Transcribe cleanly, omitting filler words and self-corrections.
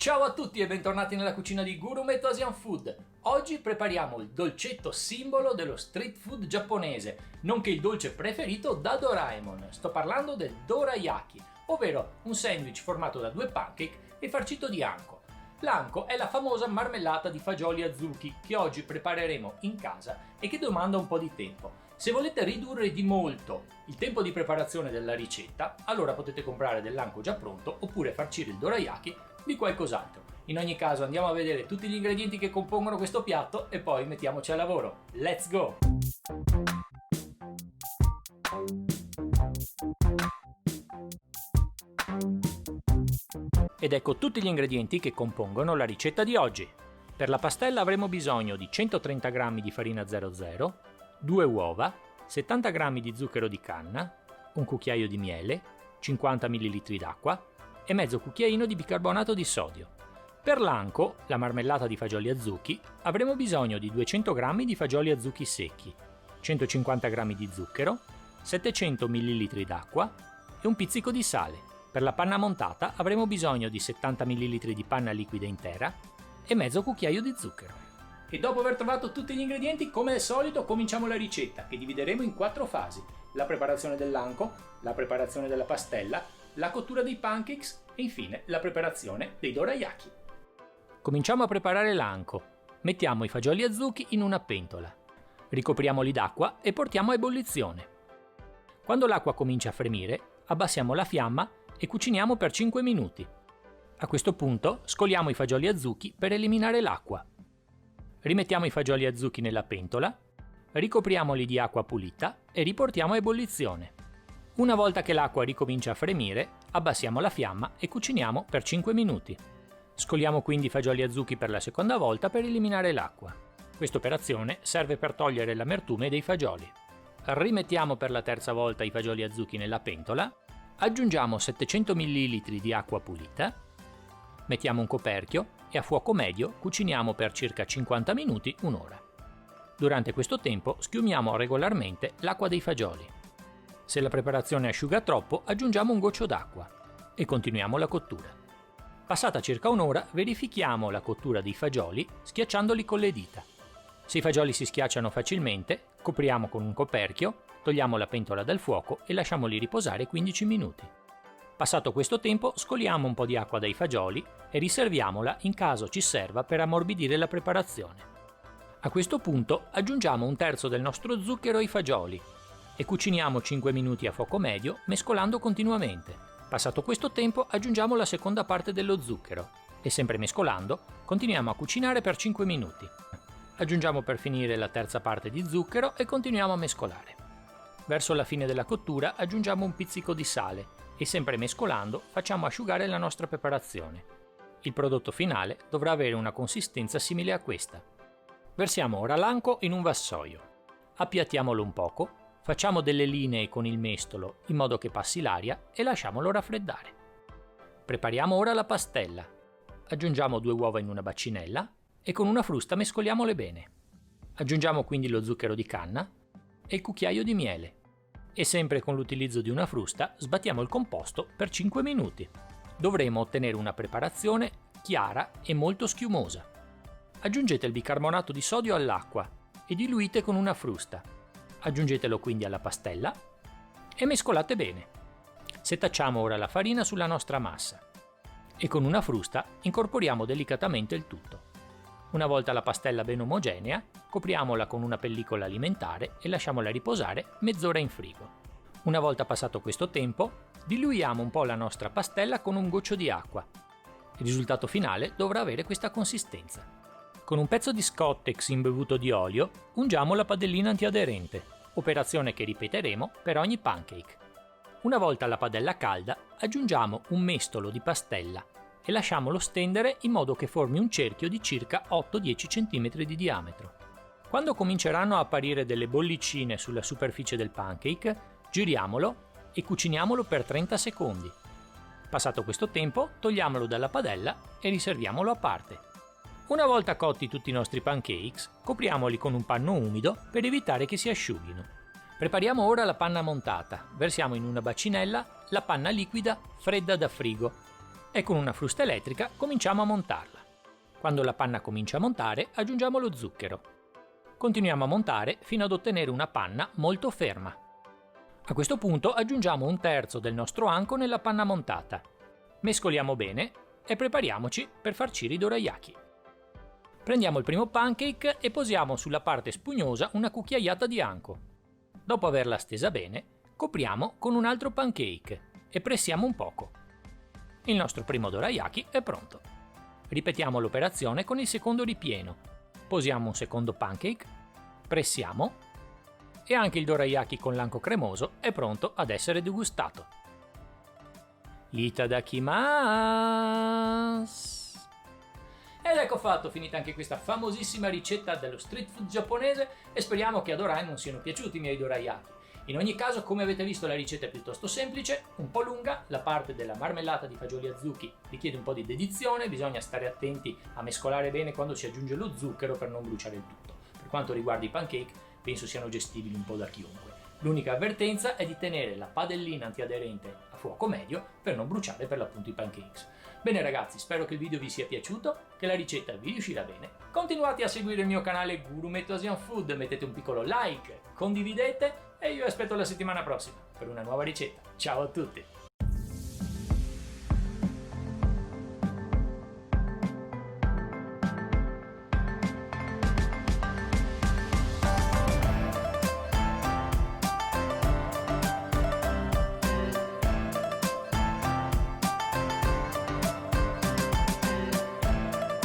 Ciao a tutti e bentornati nella cucina di Gurumet Asian Food. Oggi prepariamo il dolcetto simbolo dello street food giapponese, nonché il dolce preferito da Doraemon. Sto parlando del dorayaki, ovvero un sandwich formato da 2 pancake e farcito di anko. L'anko è la famosa marmellata di fagioli azuki che oggi prepareremo in casa e che domanda un po' di tempo. Se volete ridurre di molto il tempo di preparazione della ricetta, allora potete comprare dell'anko già pronto oppure farcire il dorayaki di qualcos'altro. In ogni caso andiamo a vedere tutti gli ingredienti che compongono questo piatto e poi mettiamoci al lavoro. Let's go! Ed ecco tutti gli ingredienti che compongono la ricetta di oggi. Per la pastella avremo bisogno di 130 g di farina 00, 2 uova, 70 g di zucchero di canna, un cucchiaio di miele, 50 ml d'acqua e mezzo cucchiaino di bicarbonato di sodio. Per l'anko, la marmellata di fagioli azuki, avremo bisogno di 200 g di fagioli azuki secchi, 150 g di zucchero, 700 ml d'acqua e un pizzico di sale. Per la panna montata avremo bisogno di 70 ml di panna liquida intera e mezzo cucchiaio di zucchero. E dopo aver trovato tutti gli ingredienti, come al solito, cominciamo la ricetta che divideremo in 4 fasi: la preparazione dell'anko, la preparazione della pastella, la cottura dei pancakes e infine la preparazione dei dorayaki. Cominciamo a preparare l'anko. Mettiamo i fagioli azuki in una pentola, ricopriamoli d'acqua e portiamo a ebollizione. Quando l'acqua comincia a fremire, abbassiamo la fiamma e cuciniamo per 5 minuti. A questo punto scoliamo i fagioli azuki per eliminare l'acqua. Rimettiamo i fagioli azuki nella pentola, ricopriamoli di acqua pulita e riportiamo a ebollizione. Una volta che l'acqua ricomincia a fremire, abbassiamo la fiamma e cuciniamo per 5 minuti. Scoliamo quindi i fagioli azuki per la seconda volta per eliminare l'acqua. Questa operazione serve per togliere l'amertume dei fagioli. Rimettiamo per la terza volta i fagioli azuki nella pentola, aggiungiamo 700 ml di acqua pulita, mettiamo un coperchio e a fuoco medio cuciniamo per circa 50 minuti, un'ora. Durante questo tempo schiumiamo regolarmente l'acqua dei fagioli. Se la preparazione asciuga troppo, aggiungiamo un goccio d'acqua e continuiamo la cottura. Passata circa un'ora, verifichiamo la cottura dei fagioli schiacciandoli con le dita. Se i fagioli si schiacciano facilmente, copriamo con un coperchio, togliamo la pentola dal fuoco e lasciamoli riposare 15 minuti. Passato questo tempo, scoliamo un po' di acqua dai fagioli e riserviamola in caso ci serva per ammorbidire la preparazione. A questo punto aggiungiamo un terzo del nostro zucchero ai fagioli e cuciniamo 5 minuti a fuoco medio mescolando continuamente. Passato questo tempo aggiungiamo la seconda parte dello zucchero e sempre mescolando continuiamo a cucinare per 5 minuti. Aggiungiamo per finire la terza parte di zucchero e continuiamo a mescolare. Verso la fine della cottura aggiungiamo un pizzico di sale e sempre mescolando facciamo asciugare la nostra preparazione. Il prodotto finale dovrà avere una consistenza simile a questa. Versiamo ora l'anko in un vassoio. Appiattiamolo un poco, facciamo delle linee con il mestolo in modo che passi l'aria e lasciamolo raffreddare. Prepariamo ora la pastella. Aggiungiamo 2 uova in una bacinella e con una frusta mescoliamole bene. Aggiungiamo quindi lo zucchero di canna e il cucchiaio di miele e sempre con l'utilizzo di una frusta sbattiamo il composto per 5 minuti. Dovremo ottenere una preparazione chiara e molto schiumosa. Aggiungete il bicarbonato di sodio all'acqua e diluite con una frusta. Aggiungetelo quindi alla pastella e mescolate bene. Setacciamo ora la farina sulla nostra massa e con una frusta incorporiamo delicatamente il tutto. Una volta la pastella ben omogenea, copriamola con una pellicola alimentare e lasciamola riposare mezz'ora in frigo. Una volta passato questo tempo, diluiamo un po' la nostra pastella con un goccio di acqua. Il risultato finale dovrà avere questa consistenza. Con un pezzo di Scottex imbevuto di olio, ungiamo la padellina antiaderente, operazione che ripeteremo per ogni pancake. Una volta la padella calda, aggiungiamo un mestolo di pastella e lasciamolo stendere in modo che formi un cerchio di circa 8-10 cm di diametro. Quando cominceranno a apparire delle bollicine sulla superficie del pancake, giriamolo e cuciniamolo per 30 secondi. Passato questo tempo, togliamolo dalla padella e riserviamolo a parte. Una volta cotti tutti i nostri pancakes, copriamoli con un panno umido per evitare che si asciughino. Prepariamo ora la panna montata. Versiamo in una bacinella la panna liquida fredda da frigo. e con una frusta elettrica cominciamo a montarla. Quando la panna comincia a montare, aggiungiamo lo zucchero. Continuiamo a montare fino ad ottenere una panna molto ferma. A questo punto aggiungiamo un terzo del nostro anco nella panna montata. Mescoliamo bene e prepariamoci per farcire i dorayaki. Prendiamo il primo pancake e posiamo sulla parte spugnosa una cucchiaiata di anco. Dopo averla stesa bene, copriamo con un altro pancake e pressiamo un poco. Il nostro primo dorayaki è pronto. Ripetiamo l'operazione con il secondo ripieno. Posiamo un secondo pancake, pressiamo e anche il dorayaki con l'anco cremoso è pronto ad essere degustato. Itadakimasu! Ed ecco fatto, finita anche questa famosissima ricetta dello street food giapponese e speriamo che a Doraemon siano piaciuti i miei dorayaki. In ogni caso, come avete visto, la ricetta è piuttosto semplice, un po' lunga, la parte della marmellata di fagioli a zucchi richiede un po' di dedizione, bisogna stare attenti a mescolare bene quando si aggiunge lo zucchero per non bruciare il tutto. Per quanto riguarda i pancake, penso siano gestibili un po' da chiunque. L'unica avvertenza è di tenere la padellina antiaderente a fuoco medio per non bruciare per l'appunto i pancakes. Bene ragazzi, spero che il video vi sia piaciuto, che la ricetta vi riuscirà bene. Continuate a seguire il mio canale Gurumeto Asian Food, mettete un piccolo like, condividete e io aspetto la settimana prossima per una nuova ricetta. Ciao a tutti!